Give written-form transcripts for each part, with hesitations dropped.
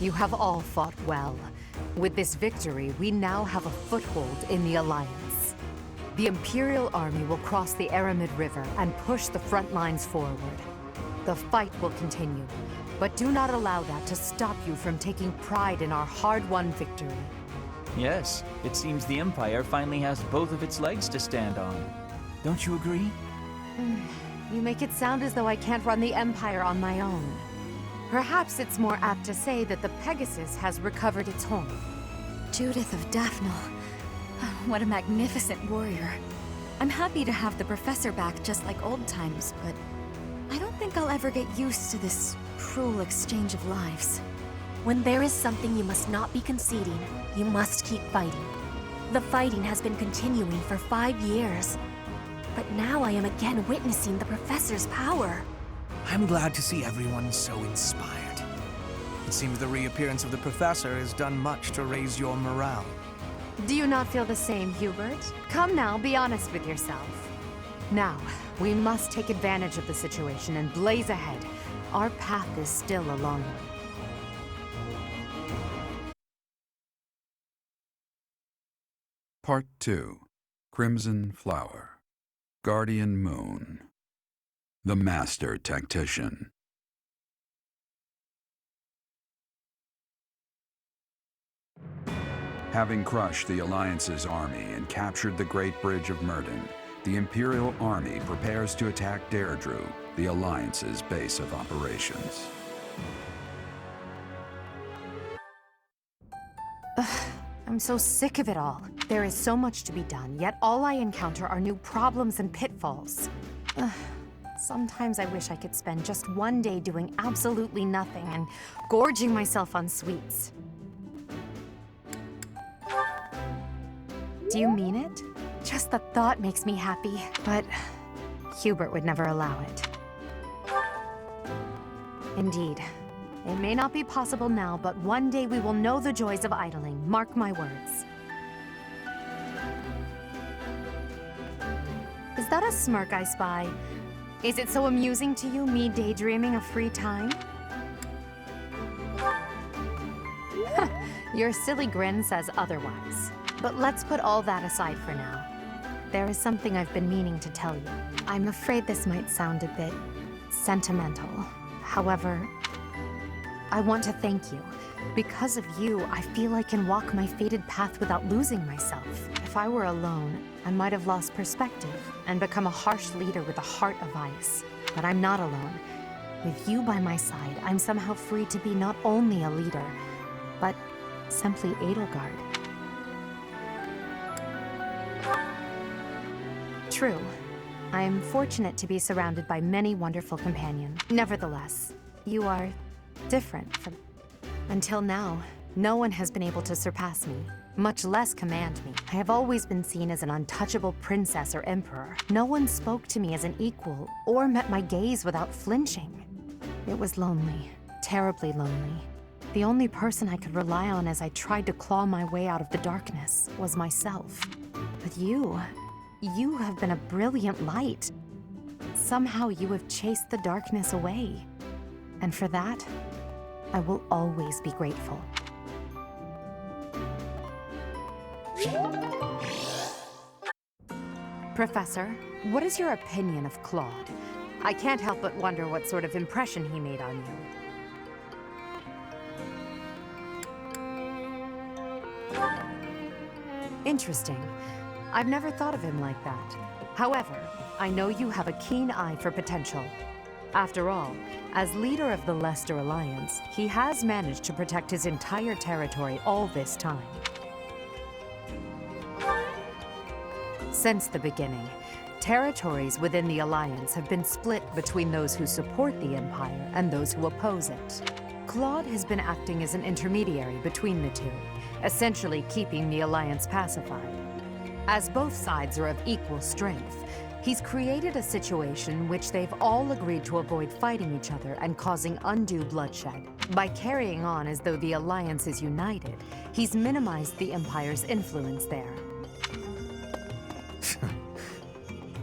You have all fought well. With this victory, we now have a foothold in the Alliance. The Imperial Army will cross the Aramid River and push the front lines forward. The fight will continue, but do not allow that to stop you from taking pride in our hard-won victory. Yes, it seems the Empire finally has both of its legs to stand on. Don't you agree? You make it sound as though I can't run the Empire on my own. Perhaps it's more apt to say that the Pegasus has recovered its home. Judith of Daphne. What a magnificent warrior. I'm happy to have the professor back just like old times, but I don't think I'll ever get used to this cruel exchange of lives. When there is something you must not be conceding, you must keep fighting. The fighting has been continuing for 5 years. But now I am again witnessing the Professor's power. I'm glad to see everyone so inspired. It seems the reappearance of the Professor has done much to raise your morale. Do you not feel the same, Hubert? Come now, be honest with yourself. Now, we must take advantage of the situation and blaze ahead. Our path is still a long one. Part 2. Crimson Flower. Guardian Moon. The Master Tactician. Having crushed the Alliance's army and captured the Great Bridge of Myrddin, the Imperial Army prepares to attack Deirdre, the Alliance's base of operations. I'm so sick of it all. There is so much to be done, yet all I encounter are new problems and pitfalls. Sometimes I wish I could spend just one day doing absolutely nothing and gorging myself on sweets. Do you mean it? Just the thought makes me happy, but Hubert would never allow it. Indeed. It may not be possible now, but one day we will know the joys of idling. Mark my words. Is that a smirk I spy? Is it so amusing to you, me daydreaming of free time? Your silly grin says otherwise. But let's put all that aside for now. There is something I've been meaning to tell you. I'm afraid this might sound a bit sentimental. However, I want to thank you. Because of you, I feel I can walk my fated path without losing myself. If I were alone, I might have lost perspective and become a harsh leader with a heart of ice. But I'm not alone. With you by my side, I'm somehow free to be not only a leader, but simply Edelgard. True. I am fortunate to be surrounded by many wonderful companions. Nevertheless, you are different from... Until now, no one has been able to surpass me, much less command me. I have always been seen as an untouchable princess or emperor. No one spoke to me as an equal or met my gaze without flinching. It was lonely, terribly lonely. The only person I could rely on as I tried to claw my way out of the darkness was myself. But you have been a brilliant light. Somehow you have chased the darkness away. And for that, I will always be grateful. Professor, what is your opinion of Claude? I can't help but wonder what sort of impression he made on you. Interesting. I've never thought of him like that. However, I know you have a keen eye for potential. After all, as leader of the Leicester Alliance, he has managed to protect his entire territory all this time. Since the beginning, territories within the Alliance have been split between those who support the Empire and those who oppose it. Claude has been acting as an intermediary between the two, essentially keeping the Alliance pacified. As both sides are of equal strength, he's created a situation which they've all agreed to avoid fighting each other and causing undue bloodshed. By carrying on as though the Alliance is united, he's minimized the Empire's influence there.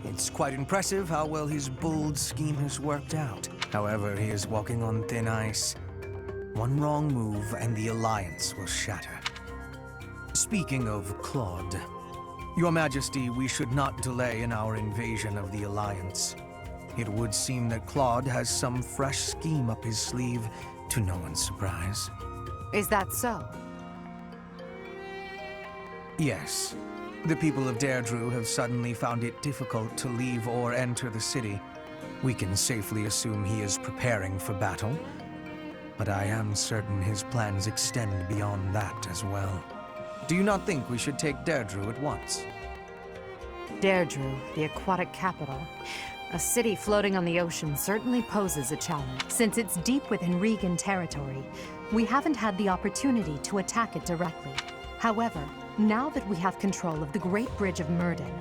It's quite impressive how well his bold scheme has worked out. However, he is walking on thin ice. One wrong move and the Alliance will shatter. Speaking of Claude, Your Majesty, we should not delay in our invasion of the Alliance. It would seem that Claude has some fresh scheme up his sleeve, to no one's surprise. Is that so? Yes. The people of Deirdre have suddenly found it difficult to leave or enter the city. We can safely assume he is preparing for battle, but I am certain his plans extend beyond that as well. Do you not think we should take Deirdre at once? Deirdre, the aquatic capital. A city floating on the ocean certainly poses a challenge. Since it's deep within Regan territory, we haven't had the opportunity to attack it directly. However, now that we have control of the Great Bridge of Myrddin,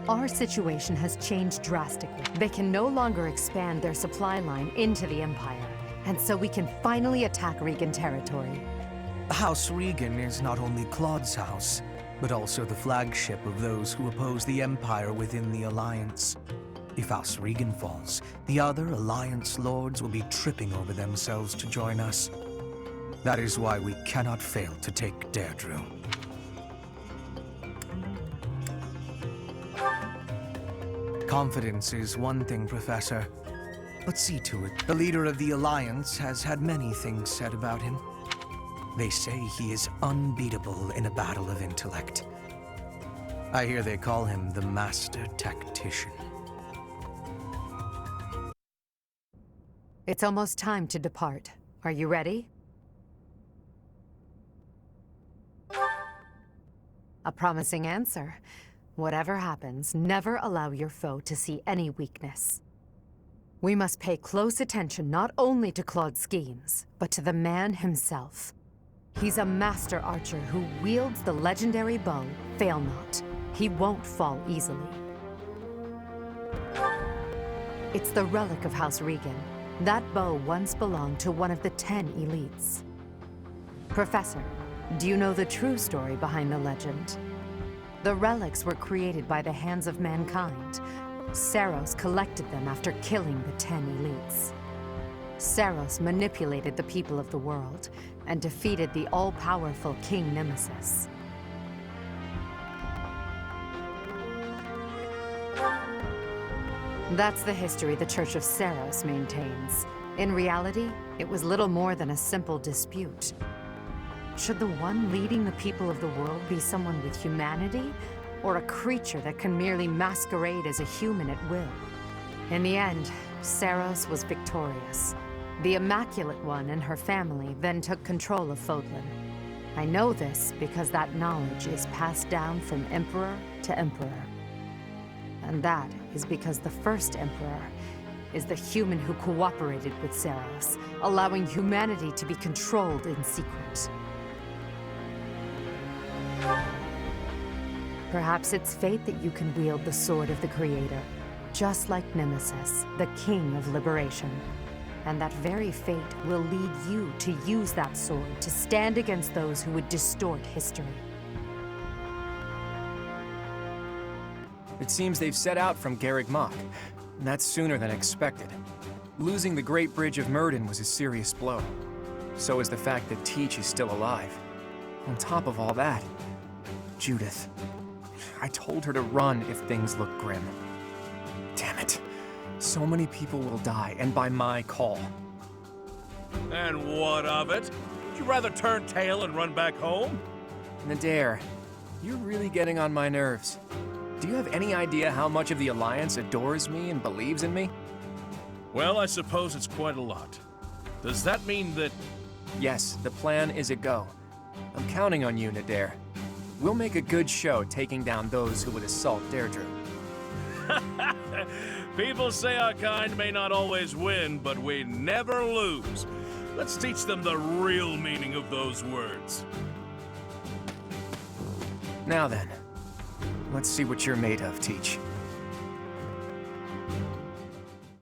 our situation has changed drastically. They can no longer expand their supply line into the Empire, and so we can finally attack Regan territory. House Regan is not only Claude's house, but also the flagship of those who oppose the Empire within the Alliance. If House Regan falls, the other Alliance lords will be tripping over themselves to join us. That is why we cannot fail to take Deirdre. Confidence is one thing, Professor, but see to it. The leader of the Alliance has had many things said about him. They say he is unbeatable in a battle of intellect. I hear they call him the Master Tactician. It's almost time to depart. Are you ready? A promising answer. Whatever happens, never allow your foe to see any weakness. We must pay close attention not only to Claude's schemes, but to the man himself. He's a master archer who wields the legendary bow, Fail Not. He won't fall easily. It's the relic of House Regan. That bow once belonged to one of the 10 elites. Professor, do you know the true story behind the legend? The relics were created by the hands of mankind. Seiros collected them after killing the 10 elites. Seiros manipulated the people of the world and defeated the all-powerful King Nemesis. That's the history the Church of Seiros maintains. In reality, it was little more than a simple dispute. Should the one leading the people of the world be someone with humanity, or a creature that can merely masquerade as a human at will? In the end, Seiros was victorious. The Immaculate One and her family then took control of Fódlan. I know this because that knowledge is passed down from Emperor to Emperor. And that is because the first Emperor is the human who cooperated with Seiros, allowing humanity to be controlled in secret. Perhaps it's fate that you can wield the sword of the Creator, just like Nemesis, the King of Liberation. And that very fate will lead you to use that sword to stand against those who would distort history. It seems they've set out from Garegg Mach, and that's sooner than expected. Losing the Great Bridge of Myrddin was a serious blow. So is the fact that Teach is still alive. On top of all that, Judith. I told her to run if things look grim. Damn it. So many people will die, and by my call. And what of it? Would you rather turn tail and run back home? Nadir, you're really getting on my nerves. Do you have any idea how much of the Alliance adores me and believes in me? Well, I suppose it's quite a lot. Does that mean that... Yes, the plan is a go. I'm counting on you, Nadir. We'll make a good show taking down those who would assault Deirdre. People say our kind may not always win, but we never lose. Let's teach them the real meaning of those words. Now then, let's see what you're made of, Teach.